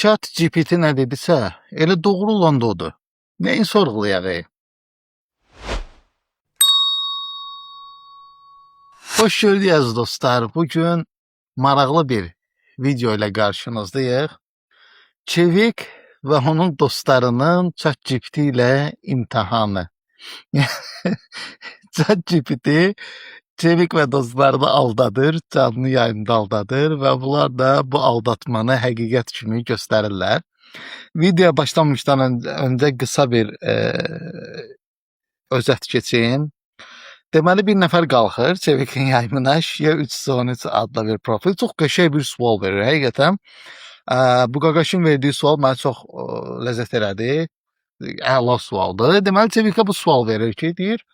Chat GPT nə dedisə, elə doğru olan da odur. Nəyin sorğulayaq? Xoş gördük dostlar. Bugün maraqlı bir video ilə qarşınızdayıq. Çevik və onun dostlarının Chat GPT ilə imtahanı. Chat GPT Çevik və dostlarını aldadır, canlı yayında aldadır və bunlar da bu aldatmanı həqiqət kimi göstərirlər. Videoya başlamışdan öncə qısa bir özət keçin. Deməli, bir nəfər qalxır Çevikin yayımına, Şiyə 313 adlı bir profil. Çox qəşəng bir sual verir, həqiqətən. Bu qaqaşın verdiyi sual mənə çox ləzzət elədi. Əla sualdır. Deməli, Çevikə bu sual verir ki, deyir,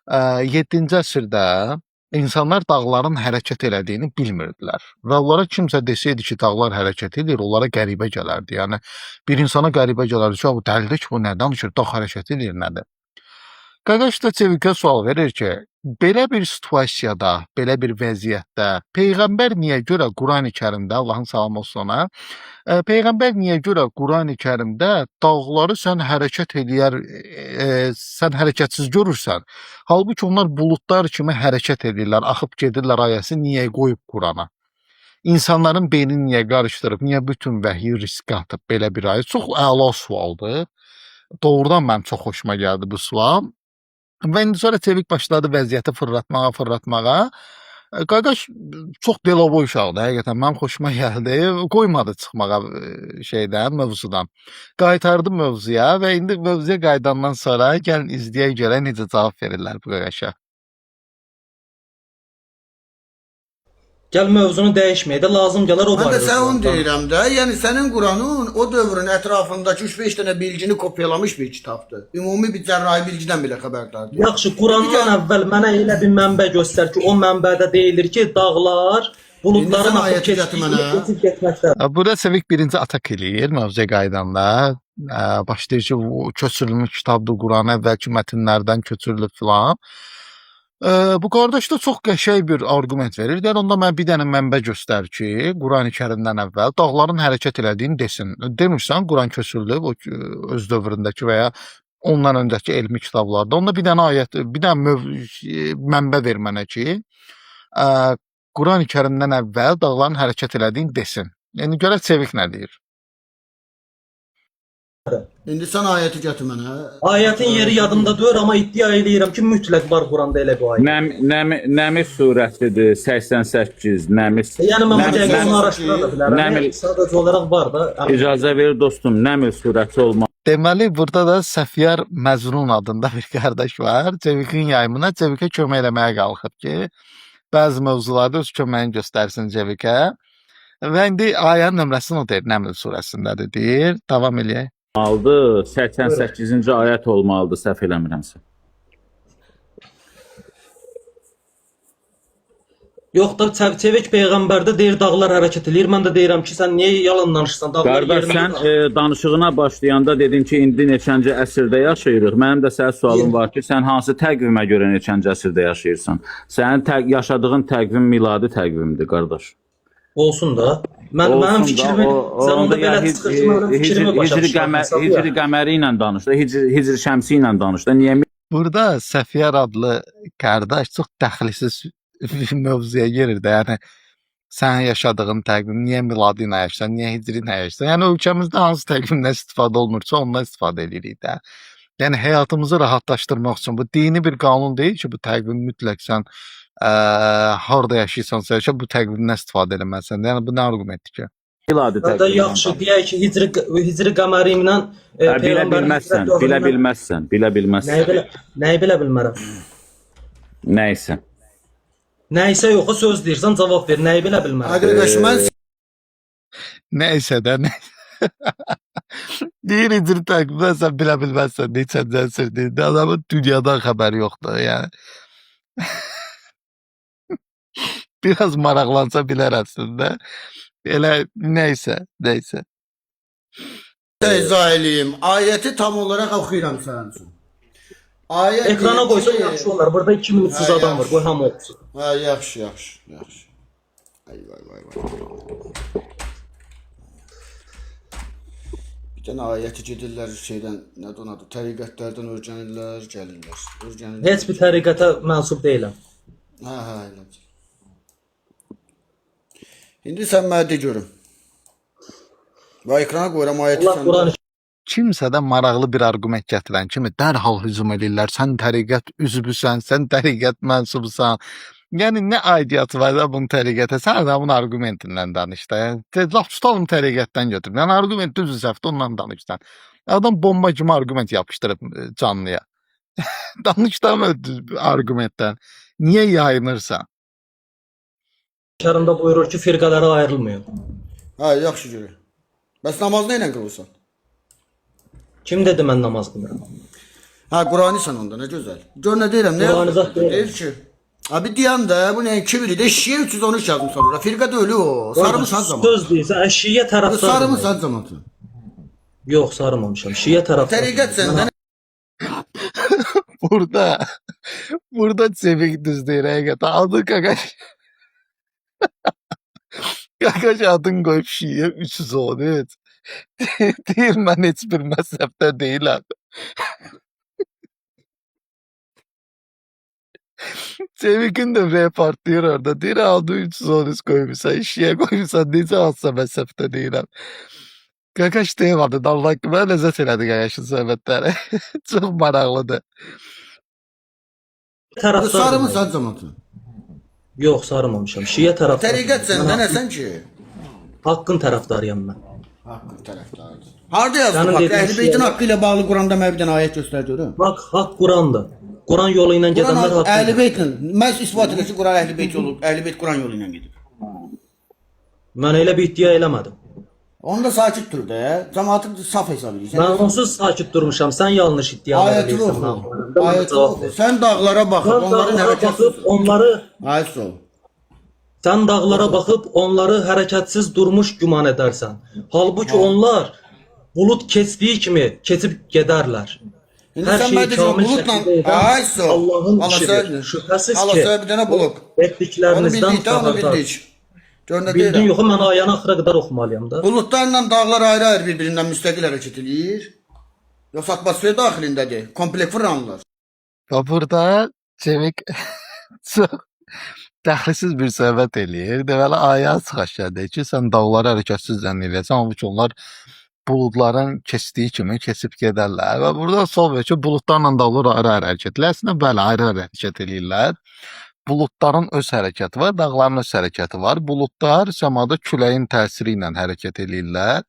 7-ci əsrdə insanlar dağların hərəkət elədiyini bilmirdilər. Və onlara kimsə desəydi ki, dağlar hərəkət edir, onlara qəribə gələrdi. Yəni, bir insana qəribə gələrdi ki, bu dəldir ki, bu nə danışır, dağ hərəkət edir, nədir? Qaqaş da Çevikə sual verir ki, belə bir situasiyada, belə bir vəziyyətdə Peyğəmbər niyə görə Qurani Kərimdə, Allahın salamı olsun ona, Peyğəmbər niyə görə Qurani Kərimdə dağları sən hərəkət eləyər, sən hərəkətsiz görürsən, halbuki onlar buludlar kimi hərəkət edirlər, axıb gedirlər ayəsi niyə qoyub Qurana? İnsanların beynini niyə qarışdırıb, niyə bütün vəhyi riskə atıb belə bir ayə? Çox əla sualdır. Doğrudan mənim çox xoşuma gəldi bu sual. Və indi sonra Çevik başladı vəziyyəti fırlatmağa. Qaqaş çox deloboy uşaqdır, həqiqətən mənim xoşuma gəldi. Qoymadı çıxmağa mövzudan. Qaytardı mövzuya və indi mövzuya qayıdandan sonra gəlin izləyək görə necə cavab verirlər bu qaqaşa. Gəl mövzunu dəyişməyə də lazım gələr o barədə. Mən də sən onu deyirəm də, yəni sənin Quranın o dövrün ətrafındakı 3-5 dənə bilgini kopyalamış bir kitabdır. Ümumi bir cərrahi bilgidən belə xəbərdardır. Yaxşı, Qurandan əvvəl mənə elə bir mənbə göstər ki, o mənbədə deyilir ki, dağlar buludların axıb keçib getməkdə. Burada Çevik birinci atak eləyir mövzuya qayıdanda. Başlayır ki, köçürülmüş kitabdır, Quran əvvəlki mətnlərdən köçürülüb filan. Bu qardaş da çox qəşəng bir arqument verir. Yəni, onda mən bir dənə mənbə göstər ki, Qurani Kərimdən əvvəl dağların hərəkət elədiyini desin. Demirsən, Quran köçürülüb öz dövründəki və ya ondan öncəki elmi kitablarda. Onda bir dənə ayət, bir dənə mənbə ver mənə ki, Qurani Kərimdən əvvəl dağların hərəkət elədiyini desin. Yəni, görə Çevik nə deyir? İndi sən ayəti gətir mənə. Ayətin yeri yadımda deyil, amma iddia edirəm ki, mütləq var Quranda elə bu ayət. Nəmi surəsidir, 88, Nəmi. Yəni, mən bu dəqiqə onu araşdıra da bilərəm. Sadəcə olaraq var da. İcazə verir dostum, Nəmi surəsi olmalı. Deməli, burada da Səfyar Məzrun adında bir qardaş var. Çevikin yayımına Çevikə kömək eləməyə qalxıb ki, bəzi mövzularda öz köməyini göstərsin Çevikə. Və indi ayənin nömrəsini o deyir, Nəml surəsindədir deyir. Davam eləyək. 88-ci ayət olmalıdır, səhv eləmirəmsə. Yox da Çevik Peyğəmbərdə deyir dağlar hərəkət edir. Mən də deyirəm ki, sən niyə yalan danışırsan? Qardaş, sən danışığına başlayanda dedin ki, indi neçənci əsrdə yaşayırıq. Mənim də sənə sualım var ki, sən hansı təqvimə görə neçənci əsrdə yaşayırsan? Sənin yaşadığın təqvim miladi təqvimdir, qardaş. Olsun da. Mənim fikrimi, sən onda belə çıxır ki, mənim fikrimi başa düşürsən. Hicri qəməri ilə danışdı, Hicri şəmsi ilə danışdı. Niyə? Burada Səfyar adlı qardaş çox dəxlisiz mövzuya girir də. Yəni, sən yaşadığın təqvim, niyə miladi ilə yaşayırsan, niyə hicri ilə yaşayırsan? Yəni, ölkəmizdə hansı təqvimdən istifadə olunursa, ondan istifadə edirik də. Yəni, həyatımızı rahatlaşdırmaq üçün bu dini bir qanun deyil ki, bu təqvim mütləq sən harada yaşayırsansa yaşa, bu təqvimdən istifadə eləməlisən. Yəni, bu nə argumentdir ki? Miladi təqvim. Yaxşı, deyək ki, hicri qəməri ilə bilə bilməzsən. Nəyi bilə bilmərəm? Nəysə. Nəysə yoxsa söz deyirsən, cavab ver. Nəyi bilə bilmərəm? Arkadaş, mən Nəysə də, nəysə. Deyir, hicri təqvimdən sən bilə bilməzsən, neçənci əsr deyildi. Adamın dünyadan xəbəri yoxdur, yəni. Biraz maraqlansa bilər əslində. Elə nəysə. izah eləyim. Ayəti tam olaraq oxuyuram sənin üçün. Ekrana qoysa yaxşı olar. Burada 2300 adam var. Qoy hamı oxusun. Yaxşı. Ay. Gene ayeti gedirlər şeydən, nədir onun adı? Təriqətlərdən öyrənirlər, gəlirlər. Öyrənirlər. Heç bir təriqətə mənsub deyiləm. Hə, elə. İndi sən mənə de görüm. Və ekrana qoyuram ayeti Allah səndə. Quran Kimsə də maraqlı bir arqument gətirən kimi dərhal hücum edirlər. Sən təriqət üzvüsən, sən təriqət mənsubusan. Yəni nə aidiyyatı var da bunun təriqətə? Sən adamın argumentindən danış da. Laf tutalım təriqətdən götür. Yəni argument düz səhvdə ondan danışsan. Adam bomba kimi argument yapışdırıb canlıya. Danış da argumentdən. Niyə yayınırsan? Kərimdə buyurur ki, firqələrə ayrılmıyor. Hə, yaxşı görür. Bəs namaz nə ilə qılırsan? Kim dedi mən namaz qılıram? Hə, Quranisən onda, nə gözəl. Gör nə deyirəm, nə Qurani zat deyil. deyir ki? Abi deyəm də, bu nə kibir idi? Şiə 313 yazmışlar ora. Firqə də ölü o. Sarımısan zaman. Söz deyirsə, Şiə tərəfdardır. Sarımsan zamanı. Yox, sarımamışam. Şiə tərəfdardır. Təriqət səndən Burada Cevik düz deyir həqiqətən. Adı Qaqaş. Qaqaş adını qoyub Şiə 313. Deyir mən heç bir məzhəbdə deyiləm. Cevik'in de repartıyor orada. Deyir adı 313 koymuşsan, Şiə koymuşsan, necə alsa məzhəbdə deyiləm. Qaqaş deyəmədi, Allah haqqı, mənə ləzzət elədi Qaqaşın söhbətləri. Çox maraqlıdır. Tərəfdardır. sarımsan zamanı. Yox, sarımamışam. Şiə tərəfdardır. Təriqət səndən nəsən ki? Haqqın tərəfdarıyam mən. Haqqın tərəfdarıdır. Harda yazılıb? Sənin Bax, dediyin Əhl-i-Beytin şey- haqqı ilə bağlı Quranda mən bir dənə ayət göstər görüm. Bax, haqq Qurandır. Quran yolu ilə gedənlər Quran haqqı. Əhl-i-Beytin məhz isbat edir ki, Quran Əhl-i-Beyt yolu, Əhl-i-Beyt Quran yolu ilə gedir. Mən elə bir iddia eləmədim. Onda sakit dur da, cəmaatı saf hesab edirsən. Mən onsuz sakit durmuşam. Sən yanlış iddialar Ayəti edirsən. oxu. Ayəti oxu. Sən dağlara baxıb Sən onların dağlara hərəkətsiz. baxıb onları Ayət ol. Sən dağlara baxıb onları hərəkətsiz durmuş güman edərsən. Halbuki onlar bulut keçdiyi kimi keçib gedərlər. İndi Hər sən şeyi mənə deyirsən kamil buludla, şəkildə edən ayət ol. Allahın işidir. Allah Şübhəsiz Allah ki, bir dənə bulud. Onu etdiklərinizdən bildik də, onu xəbərdar. bildik. Gör nə Bildin deyirəm. yox, mən ayəni axıra qədər oxumalıyam da. Buludlarla dağlar ayrı-ayrı bir-birindən müstəqil hərəkət edir. Yoxsa atmosfer daxilindədir. Kompleks fırlanırlar. Və burada Cevik çox dəxlisiz bir söhbət eləyir. Deməli, ayə çıxaşadır ki, sən dağları hərəkətsiz zənn edirsən, halbuki onlar buludların keçdiyi kimi keçib gedərlər. Və burada sual verir ki, buludlarla dağlar ayrı-ayrı hərəkət edirlər. Əslində, bəli, ayrı-ayrı hərəkət edirlər. Buludların öz hərəkəti var, dağların öz hərəkəti var. Buludlar səmada küləyin təsiri ilə hərəkət edirlər.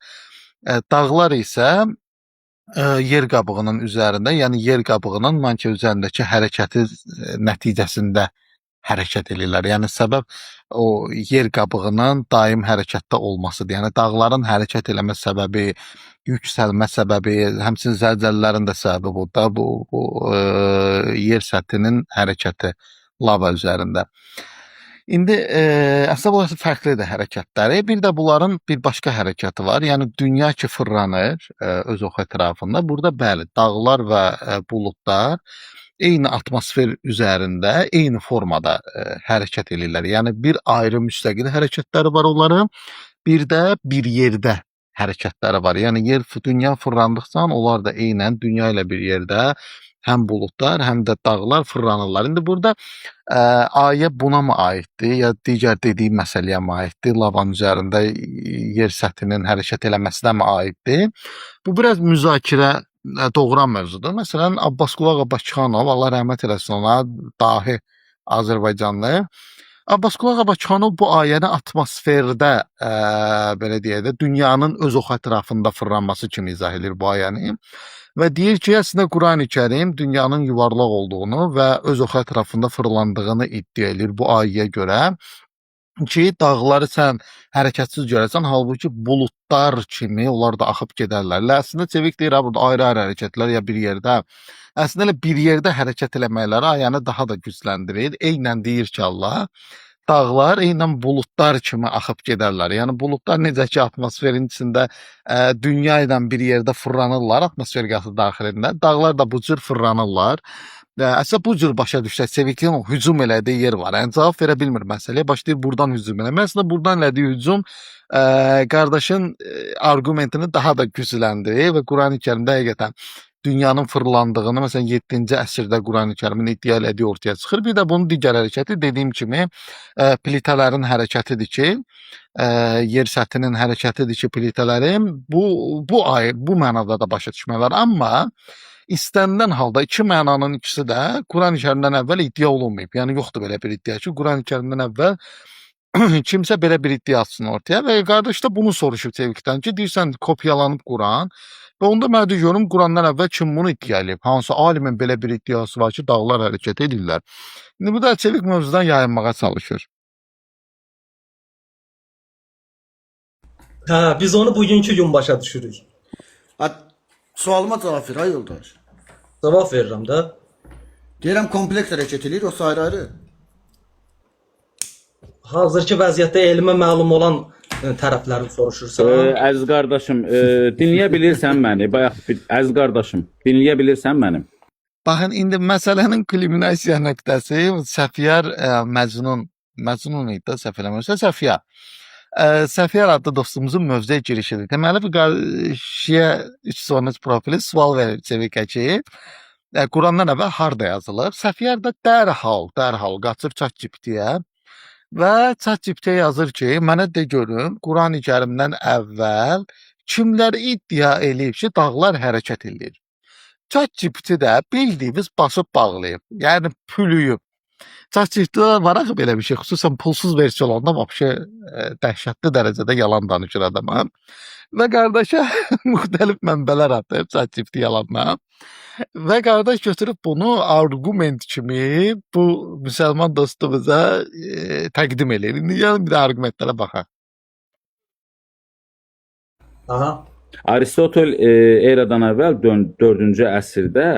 Dağlar isə yer qabığının üzərində, yəni yer qabığının manki üzərindəki hərəkəti nəticəsində hərəkət edirlər. Yəni səbəb o yer qabığının daim hərəkətdə olmasıdır. Yəni dağların hərəkət eləmə səbəbi, yüksəlmə səbəbi, həmçinin zəlzələlərin də səbəbi bu da bu yer səthinin hərəkəti lava üzərində. İndi əslində burası fərqlidir hərəkətləri. Bir də bunların bir başqa hərəkəti var. Yəni dünya ki fırlanır öz ox ətrafında. Burada bəli, dağlar və buludlar eyni atmosfer üzərində, eyni formada hərəkət edirlər. Yəni bir ayrı müstəqil hərəkətləri var onların, bir də bir yerdə hərəkətləri var. Yəni dünya fırlandıqca onlar da eynən dünya ilə bir yerdə həm buludlar, həm də dağlar fırlanırlar. İndi burada ayə buna mı aiddir, ya digər dediyim məsələyə mi aiddir? Lavanın üzərində yer səthinin hərəkət eləməsinə mi aiddir? Bu biraz müzakirə doğuran mövzudur. Məsələn, Abbasqulu Bakıxanov, Allah rəhmət eləsin ona, dahi Azərbaycanlı. Abbasqulu Bakıxanov bu ayəni atmosferdə, belə deyək də, dünyanın öz ox ətrafında fırlanması kimi izah edir bu ayəni. Və deyir ki, əslində Qurani-Kərim dünyanın yuvarlaq olduğunu və öz ox ətrafında fırlandığını iddia edir bu ayəyə görə. Ki, dağları sən hərəkətsiz görəsən, halbuki buludlar kimi onlar da axıb gedərlər. Əslində Cevik deyir, burada ayrı-ayrı hərəkətlər ya bir yerdə. Əslində elə bir yerdə hərəkət eləməkləri ayəni daha da gücləndirir. Eynən deyir ki, Allah, dağlar eynən buludlar kimi axıb gedərlər. Yəni buludlar necə ki atmosferin içində dünya ilə bir yerdə fırlanırlar, atmosfer qazı daxilində. Dağlar da bu cür fırlanırlar. Əslində bu cür başa düşsək, Sevikin o hücum elədiyi yer var. Yəni cavab verə bilmir məsələyə. Başlayır buradan hücum eləməyə. Əslində buradan elədiyi hücum qardaşın arqumentini daha da gücləndirir və Qurani-Kərimdə həqiqətən dünyanın fırlandığını, məsələn 7-ci əsrdə Qurani-Kərimin iddia elədiyi ortaya çıxır. Bir də bunun digər hərəkəti dediyim kimi plitələrin hərəkətidir ki, yer səthinin hərəkətidir ki, plitələrin bu mənada da başa düşmələr. Amma istənilən halda iki mənanın ikisi də Qurani-Kərimdən əvvəl iddia olunmayıb. Yəni yoxdur belə bir iddia ki, Qurani-Kərimdən əvvəl kimsə belə bir iddia atsın ortaya və qardaş da bunu soruşub Sevikdən ki, deyirsən kopyalanıb Quran və onda mən də görüm Qurandan əvvəl kim bunu iddia edib? Hansı alimin belə bir iddiası var ki, dağlar hərəkət edirlər. İndi bu da Sevik mövzudan yayınmağa çalışır. Hə, biz onu bugünkü gün başa düşürük. Sualıma cavab ver ay yoldaş. Cavab verirəm də. Deyirəm kompleks hərəkət edir, o ayrı-ayrı. Hazırki vəziyyətdə elmə məlum olan tərəfləri soruşursan. Əziz qardaşım, dinləyə bilirsən məni? Bayaq əziz qardaşım, dinləyə bilirsən məni? Baxın, indi məsələnin kulminasiya nöqtəsi Səfiyar Məcnun idi də, səhv eləmirəmsə, Səfiyar. Səfiyar adlı dostumuzun mövzuya girişidir. Deməli, bu Şiə 313 profili sual verir Sevikə ki, Qurandan əvvəl harda yazılıb? Səfiyar da dərhal qaçıb ChatGPT-yə və ChatGPT-yə yazır ki, mənə de görüm, Qurani-Kərimdən əvvəl kimlər iddia eləyib ki, dağlar hərəkət edir? ChatGPT də bildiyimiz basıb bağlayıb, yəni pülüyüb. ChatGPT-də var axı belə bir şey, xüsusən pulsuz versiyonlarında vəbşə dəhşətli dərəcədə yalan danışır adama. Və qardaşa müxtəlif mənbələr atıb ChatGPT yalandan. Və qardaş götürüb bunu arqument kimi bu müsəlman dostumuza təqdim edir. İndi gəlin bir də arqumentlərə baxaq. Aha. Aristotel eradan əvvəl 4-cü əsrdə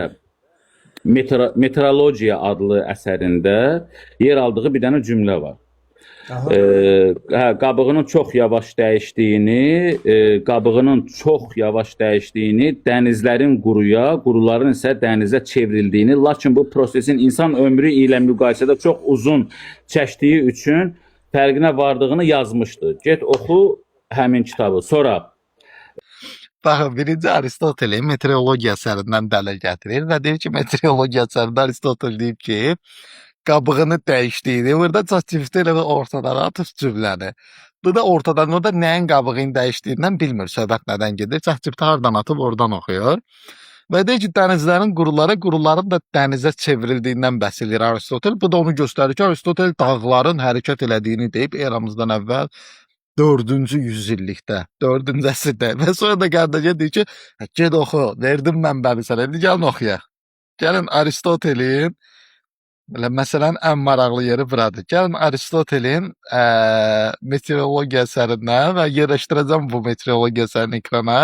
Meteorologiya adlı əsərində yer aldığı bir dənə cümlə var. Qabığının çox yavaş dəyişdiyini, dənizlərin quruya, quruların isə dənizə çevrildiyini, lakin bu prosesin insan ömrü ilə müqayisədə çox uzun çəkdiyi üçün fərqinə vardığını yazmışdı. Get oxu həmin kitabı. Sonra Baxın, birinci Aristotelin meteorologiya əsərindən dələ gətirir və deyir ki, meteorologiya əsərində Aristotel deyib ki, qabığını dəyişdiyini, burada ChatGPT elə ortadan atıb cümləni. Bu da ortadan, orada nəyin qabığını dəyişdiyindən bilmir, söhbət nədən gedir. ChatGPT hardan atıb oradan oxuyur. Və deyir ki, dənizlərin quruların da dənizə çevrildiyindən bəhs edir Aristotel. Bu da onu göstərir ki, Aristotel dağların hərəkət elədiyini deyib eramızdan əvvəl 4-cü yüzillikdə, 4-cü əsrdə və sonra da qardaşa deyir ki, ged oxu, verdim mənbəni sənə, indi gəlin oxuyaq. Gəlin Aristotelin, məsələn, ən maraqlı yeri buradır. Gəlin Aristotelin meteorologiya əsərindən və yerləşdirəcəm bu meteorologiya əsərini ekrana.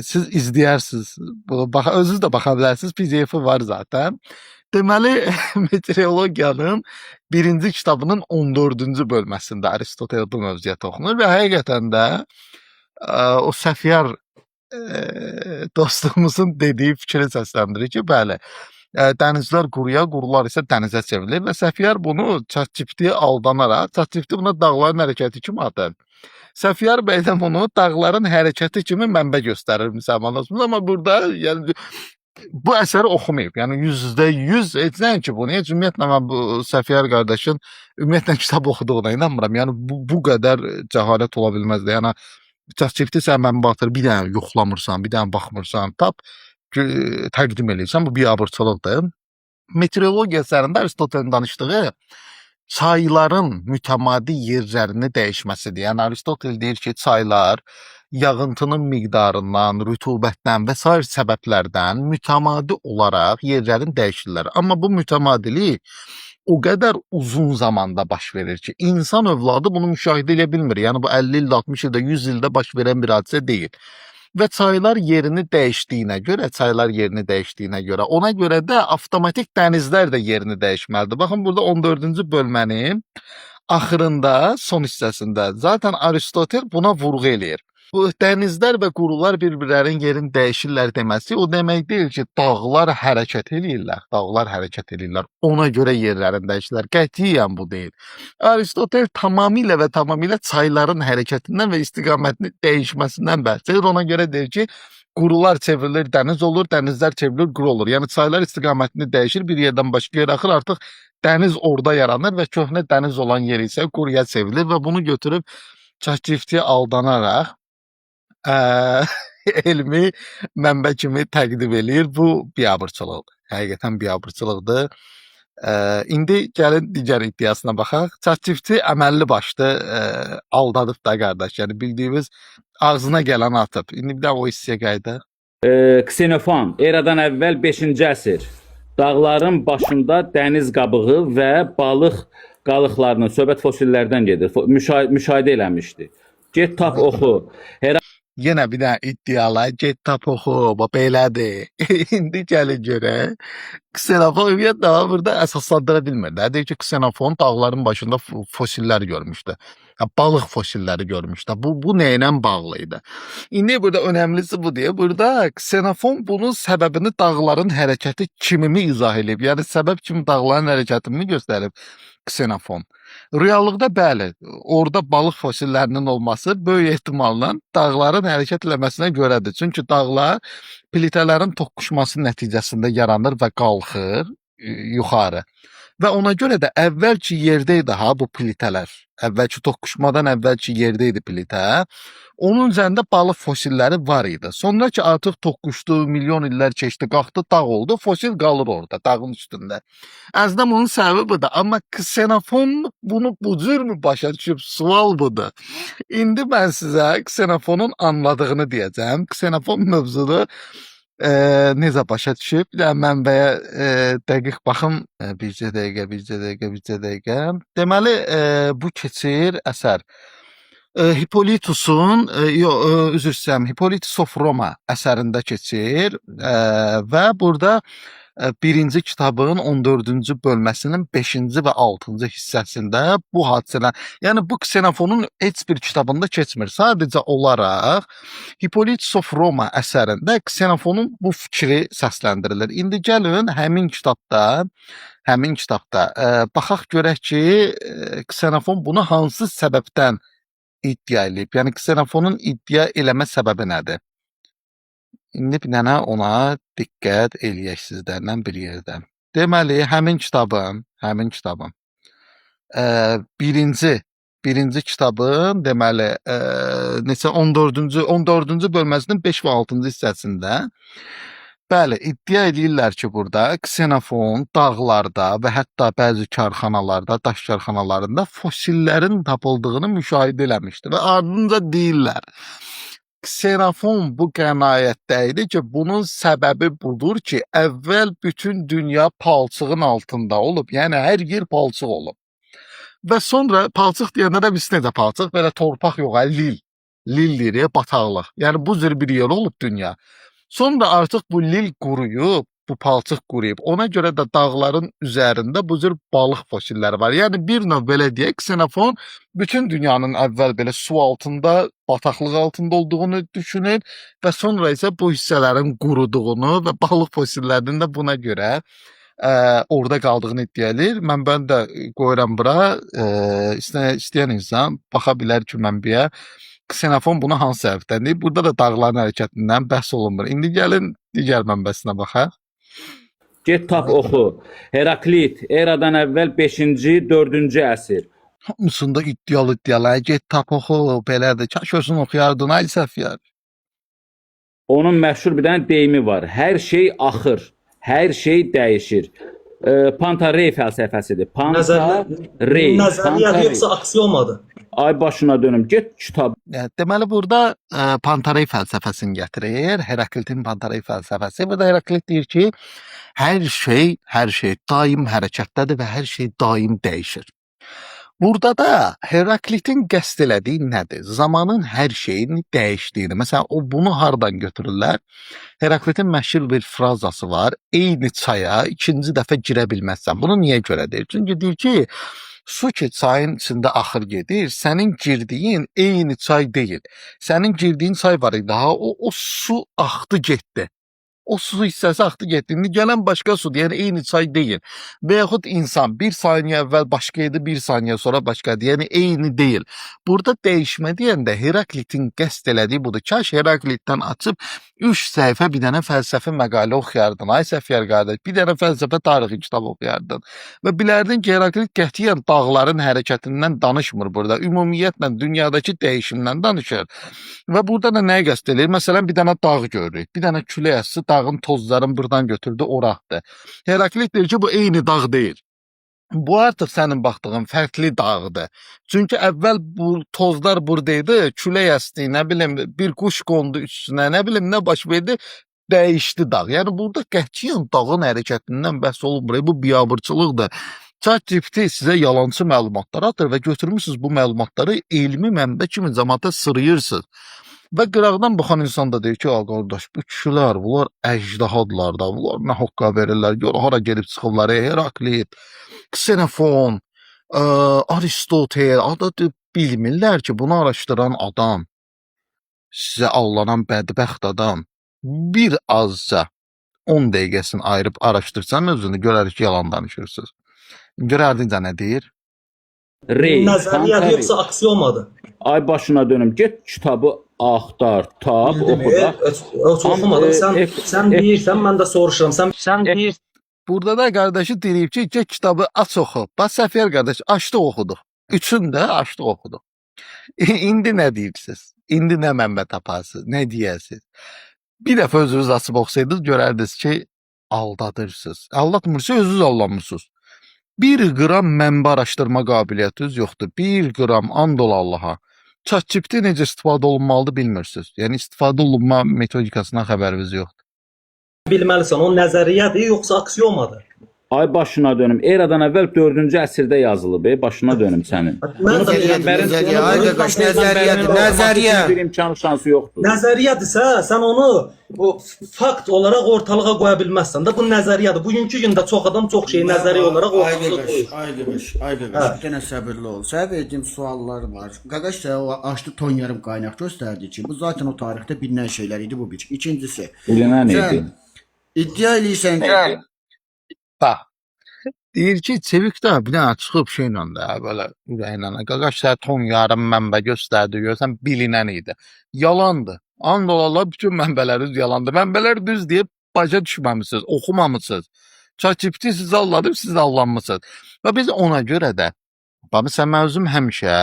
Siz izləyərsiniz. Özünüz də baxa bilərsiniz, PDF-i var zaten. Deməli, meteorologiyanın birinci kitabının 14-cü bölməsində Aristotel bu mövzuya toxunur və həqiqətən də o Səfiyar dostumuzun dediyi fikri səsləndirir ki, bəli, dənizlər quruya, qurular isə dənizə çevrilir və Səfiyar bunu ChatGPT-yə aldanaraq, ChatGPT buna dağların hərəkəti kimi adır. Səfiyar bəy də bunu dağların hərəkəti kimi mənbə göstərir müsəlman dostumuz, amma burada yəni bu əsəri oxumayıb. Yəni %100 etsən ki, bunu heç ümumiyyətlə mən bu Səfiyar qardaşın ümumiyyətlə kitab oxuduğuna inanmıram. Yəni bu qədər cəhalət ola bilməzdi. Yəni ChatGPT sən mən batır, bir dənə yoxlamırsan, bir dənə baxmırsan, tap təqdim eləyirsən. Bu biabırçılıqdır. Meteorologiya əsərində Aristotelin danışdığı çayların mütəmadi yerlərini dəyişməsidir. Yəni Aristotel deyir ki, çaylar yağıntının miqdarından, rütubətdən və sair səbəblərdən mütəmadi olaraq yerlərin dəyişirlər. Amma bu mütəmadilik o qədər uzun zamanda baş verir ki, insan övladı bunu müşahidə edə bilmir. Yəni bu 50 ildə, 60 ildə, 100 ildə baş verən bir hadisə deyil. və çaylar yerini dəyişdiyinə görə, ona görə də avtomatik dənizlər də yerini dəyişməlidir. Baxın, burada 14-cü bölmənin axırında, son hissəsində zaten Aristotel buna vurğu eləyir. Bu dənizlər və qurular bir-birlərinin yerini dəyişirlər deməsi o demək deyil ki, dağlar hərəkət eləyirlər. Ona görə yerlərini dəyişirlər. Qətiyyən bu deyil. Aristotel tamamilə çayların hərəkətindən və istiqamətini dəyişməsindən bəhs edir. Ona görə deyir ki, qurular çevrilir dəniz olur, dənizlər çevrilir quru olur. Yəni çaylar istiqamətini dəyişir, bir yerdən başqa yerə axır, artıq dəniz orada yaranır və köhnə dəniz olan yer isə quruya çevrilir və bunu götürüb ChatGPT-yə aldanaraq elmi mənbə kimi təqdim eləyir. Bu biabırçılıqdır. Həqiqətən biabırçılıqdır. İndi gəlin digər iddiasına baxaq. ChatGPT əməlli başlı aldadıb da qardaş. Yəni bildiyimiz ağzına gələn atıb. İndi bir də o hissəyə qayıdaq. Ksenofon, eradan əvvəl 5-ci əsr. Dağların başında dəniz qabığı və balıq qalıqlarının söhbət fosillərdən gedir. Müşahidə eləmişdi. Get tap oxu. Yenə bir də iddialar, get tap oxu, belədir. İndi gəlin görək. Ksenofon ümumiyyətlə burada əsaslandıra bilmir. Deyir ki, Ksenofon dağların başında fosillər görmüşdü. Balıq fosilləri görmüşdü. Bu nə ilə bağlı idi? İndi burada önəmlisi bu deyə. Burada Ksenofon bunun səbəbini dağların hərəkəti kimi izah edib. Yəni səbəb kimi dağların hərəkətini göstərib Ksenofon. Reallıqda bəli, orada balıq fosillərinin olması böyük ehtimalla dağların hərəkət eləməsinə görədir. Çünki dağlar plitələrin toqquşması nəticəsində yaranır və qalxır yuxarı. Və ona görə də əvvəlki yerdə idi bu plitələr. Əvvəlki toqquşmadan əvvəlki yerdə idi plitə. Onun üzərində balıq fosilləri var idi. Sonra ki artıq toqquşdu, milyon illər keçdi, qalxdı, dağ oldu, fosil qalır orada, dağın üstündə. Əslində bunun səbəbi budur. Amma Ksenofon bunu bu cür mü başa düşüb? Sual budur. İndi mən sizə Ksenofonun anladığını deyəcəm. Ksenofon mövzunu necə başa düşüb? Bir də mənbəyə dəqiq baxım. Bircə dəqiqə. Deməli, bu keçir əsər. Hippolytusun, üzr istəyirəm, Hippolytus of Roma əsərində keçir və burada birinci kitabın 14-cü bölməsinin 5-ci və 6-cı hissəsində bu hadisələr, yəni bu Ksenofonun heç bir kitabında keçmir. Sadəcə olaraq Hippolytus of Roma əsərində Ksenofonun bu fikri səsləndirilir. İndi gəlin həmin kitabda baxaq görək ki, Ksenofon bunu hansı səbəbdən iddia eləyib? Yəni Ksenofonun iddia eləmə səbəbi nədir? İndi bir dənə ona diqqət eləyək sizlərlə bir yerdə. Deməli, həmin kitabın birinci kitabın deməli neçə 14-cü bölməsinin 5 və 6-cı hissəsində bəli, iddia edirlər ki, burada Ksenofon dağlarda və hətta bəzi karxanalarda, daş karxanalarında fosillərin tapıldığını müşahidə eləmişdi və ardınca deyirlər. Ksenofon bu qənaətdə idi ki, bunun səbəbi budur ki, əvvəl bütün dünya palçığın altında olub, yəni hər yer palçıq olub. Və sonra palçıq deyəndə də biz necə palçıq? Belə torpaq yox, lil deyir, bataqlıq. Yəni bu cür bir yer olub dünya. Sonra artıq bu lil quruyub, bu palçıq quruyub. Ona görə də dağların üzərində bu cür balıq fosilləri var. Yəni bir növ belə deyək, Ksenofon bütün dünyanın əvvəl belə su altında, bataqlıq altında olduğunu düşünür və sonra isə bu hissələrin quruduğunu və balıq fosillərinin də buna görə orada qaldığını iddia edir. Mənbəni də qoyuram bura. İstəyən insan baxa bilər ki, mənbəyə Ksenofon bunu hansı səbəbdən deyib. Burada da dağların hərəkətindən bəhs olunmur. İndi gəlin digər mənbəsinə baxaq. Get tap oxu. Heraklit, eradan əvvəl 5-ci, 4-cü əsr. Hamısında iddialar. Get tap oxu, belədir. Kaş özün oxuyardın, ay Səfiyar. Onun məşhur bir dənə deyimi var. Hər şey axır, hər şey dəyişir. Pantarey fəlsəfəsidir. Nəzəriyyədir yoxsa aksiomadır? Ay başına dönüm, get kitab. Deməli burada Pantarey fəlsəfəsini gətirir. Heraklitin Pantarey fəlsəfəsi. Burada Heraklit deyir ki, hər şey daim hərəkətdədir və hər şey daim dəyişir. Burada da Heraklitin qəsd elədiyi nədir? Zamanın hər şeyini dəyişdiyini. Məsələn, o bunu hardan götürürlər? Heraklitin məşhur bir frazası var. Eyni çaya ikinci dəfə girə bilməzsən. Bunu niyə görə deyir? Çünki deyir ki, su ki çayın içində axır gedir, sənin girdiyin eyni çay deyil. Sənin girdiyin çay var idi, ha, o su axdı getdi. O su hissəsi axdı getdi. İndi gələn başqa sudur, yəni eyni çay deyil. Və yaxud insan bir saniyə əvvəl başqa idi, bir saniyə sonra başqadır. Yəni eyni deyil. Burada dəyişmə deyəndə Heraklitin qəsd elədiyi budur. Kaş Heraklitdən açıb 3 səhifə bir dənə fəlsəfi məqalə oxuyardın. Ay Səfiyər qardaş, bir dənə fəlsəfə tarixi kitab oxuyardın. Və bilərdin ki, Heraklit qətiyyən dağların hərəkətindən danışmır burada. Ümumiyyətlə dünyadakı dəyişimdən danışır. Və burada da nəyə qəsd edir? Məsələn, bir dənə dağ görürük. Bir dənə külək əsdi, dağın tozlarını buradan götürdü, oraqdı. Heraklit deyir ki, bu eyni dağ deyil. Bu artıq sənin baxdığın fərqli dağdır. Çünki əvvəl bu tozlar buradaydı, külək əsdi, nə bilim, bir quş qondu üstünə, nə bilim, nə baş verdi, dəyişdi dağ. Yəni burada qətiyyən dağın hərəkətindən bəhs olunmur. Bu biabırçılıqdır. ChatGPT sizə yalançı məlumatlar atır və götürmüsünüz bu məlumatları elmi mənbə kimi cəmaata sırıyırsınız. Və qıraqdan baxan insan da deyir ki, qardaş, bu kişilər, bunlar əjdahadılar da, bunlar nə hoqqa verirlər, gör, hara gelib çıxırlar, Heraklit, Xenofon, Aristotel, adı bilmirlər ki, bunu araşdıran adam, sizə allanan bədbəxt adam, bir azca 10 dəqiqəsini ayırıb araşdırsan özünü, görərik ki, yalan danışırsınız. Görərdikcə nə deyir? Rey, Nəzəriyyədir yoxsa aksiomadır? ay başına dönüm, get kitabı axtar, tap, oxu da. Oxumadım. Sən deyirsən, mən də soruşuram. Sən deyirsən. Burada da qardaşı deyib ki, get kitabı aç oxu. Bax Səfiyər qardaş, açdı oxuduq. Üçün də açdı oxuduq. İndi nə deyirsiniz? İndi nə mənbə taparsınız? Nə deyəsiniz? Bir dəfə özünüz açıb oxusaydınız, görərdiniz ki, aldadırsınız. Aldatmırsa özünüz aldanmırsınız. 1 qram mənbə araşdırma qabiliyyətiniz yoxdur. 1 qram and ol Allaha. ChatGPT necə istifadə olunmalıdır bilmirsiniz. Yəni istifadə olunma metodikasından xəbəriniz yoxdur. Bilməlisən, o nəzəriyyədir yoxsa aksiomadır? Ay başına dönüm. Eradan əvvəl 4-cü əsrdə yazılıb, başına dönüm sənin. Mən də Nəzəriyyə, ay qardaş, nəzəriyyə. Bir imkan şansı yoxdur. Nəzəriyyədirsə, sən onu bu fakt olaraq ortalığa qoya bilməzsən də. Bu nəzəriyyədir. Bugünkü gündə çox adam çox şeyi nəzəriyyə olaraq ortalığa qoyur. Ay qardaş, bir dənə səbirli ol. Sənə verdiyim suallar var. Qardaş sənə o açdı ton yarım qaynaq göstərdi ki, bu zaten o tarixdə bilinən şeylər idi bu bir. İkincisi, Bilinən idi. iddia eləyirsən ki, Bax, deyir ki, çevik də bir dənə çıxıb şeylə də, belə ürəklə, qaqaş sənə ton yarım mənbə göstərdi, görsən bilinən idi. Yalandır. And olarlar, bütün mənbələriniz yalandır. Mənbələr düz deyib, başa düşməmisiniz, oxumamısınız. ChatGPT sizi alladıb, siz allanmısınız. Və biz ona görə də, bax, məsələn, mən özüm həmişə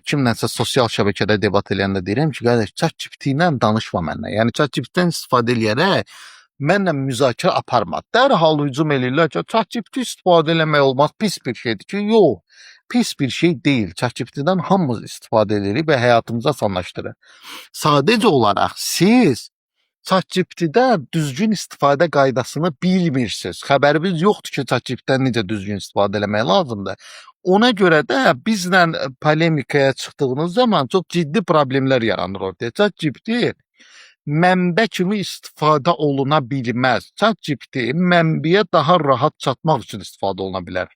kimlənsə sosial şəbəkədə debat eləyəndə deyirəm ki, qardaş, ChatGPT ilə danışma mənlə. Yəni, ChatGPT-dən istifadə eləyərək, mənlə müzakirə aparma. Dərhal hücum eləyirlər ki, ChatGPT istifadə eləmək olmaz, pis bir şeydir ki, yox, pis bir şey deyil. ChatGPT-dən hamımız istifadə edirik və həyatımızı asanlaşdırır. Sadəcə olaraq siz ChatGPT-də düzgün istifadə qaydasını bilmirsiniz. Xəbəriniz yoxdur ki, ChatGPT-dən necə düzgün istifadə eləmək lazımdır. Ona görə də bizlə polemikaya çıxdığınız zaman çox ciddi problemlər yaranır ortaya. ChatGPT mənbə kimi istifadə oluna bilməz. ChatGPT mənbəyə daha rahat çatmaq üçün istifadə oluna bilər.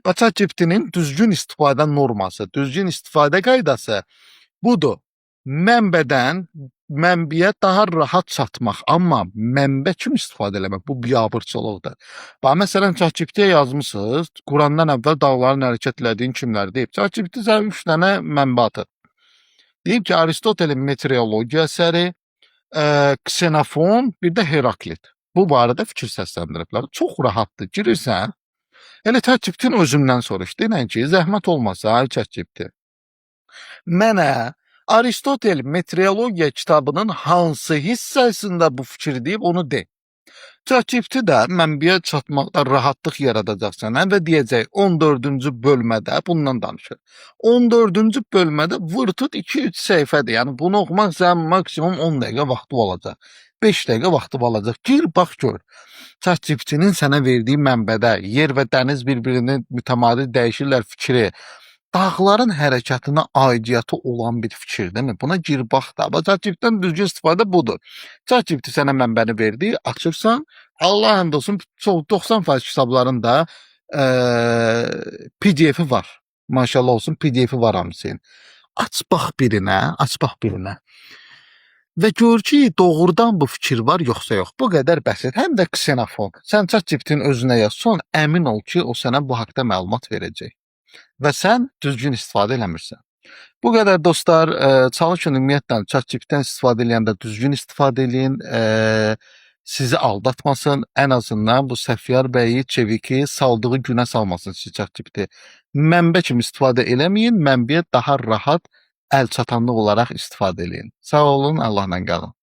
Və ChatGPT-nin düzgün istifadə norması, düzgün istifadə qaydası budur. Mənbədən mənbəyə daha rahat çatmaq, amma mənbə kimi istifadə eləmək bu biabırçılıqdır. Bax, məsələn, ChatGPT-yə yazmısınız, Qurandan əvvəl dağların hərəkət elədiyin kimlər deyib. ChatGPT sənə 3 dənə mənbə atır. Deyib ki, Aristotelin meteorologiya əsəri, Xenofon, bir də Heraklit. Bu barədə fikir səsləndiriblər. Çox rahatdır. Girirsən, elə ChatGPT-nin özündən soruş. Denən ki, zəhmət olmasa, ay ChatGPT, mənə Aristotel meteorologiya kitabının hansı hissəsində bu fikir deyib, onu de. ChatGPT də mənbəyə çatmaqda rahatlıq yaradacaq sənə və deyəcək 14-cü bölmədə bundan danışır. 14-cü bölmədə vırtut 2-3 səhifədir. Yəni bunu oxumaq sənin maksimum 10 dəqiqə vaxtı olacaq. 5 dəqiqə vaxtı olacaq. Gir, bax gör. ChatGPT-nin sənə verdiyi mənbədə yer və dəniz bir-birini mütəmadi dəyişirlər fikri. dağların hərəkətinə aidiyyatı olan bir fikirdirmi? Buna gir bax da. ChatGPT-dən düzgün istifadə budur. ChatGPT sənə mənbəni verdi, açırsan, Allah həmd olsun çox 90% kitabların da PDF-i var. Maşallah olsun PDF-i var hamısının. Aç bax birinə, aç bax birinə. Və gör ki, doğrudan bu fikir var, yoxsa yox. Bu qədər bəsit. Həm də ksenofon. Sən ChatGPT-nin özünə yazsan, əmin ol ki, o sənə bu haqqda məlumat verəcək. Və sən düzgün istifadə eləmirsən. Bu qədər dostlar, çalışın ümumiyyətlə ChatGPT-dən istifadə edəndə düzgün istifadə edin. Sizi aldatmasın. Ən azından bu Səfyar bəyi çeviki saldığı günə salmasın sizi ChatGPT. Mənbə kimi istifadə eləməyin. Mənbəyə daha rahat əl çatanlıq olaraq istifadə edin. Sağ olun, Allahla qalın.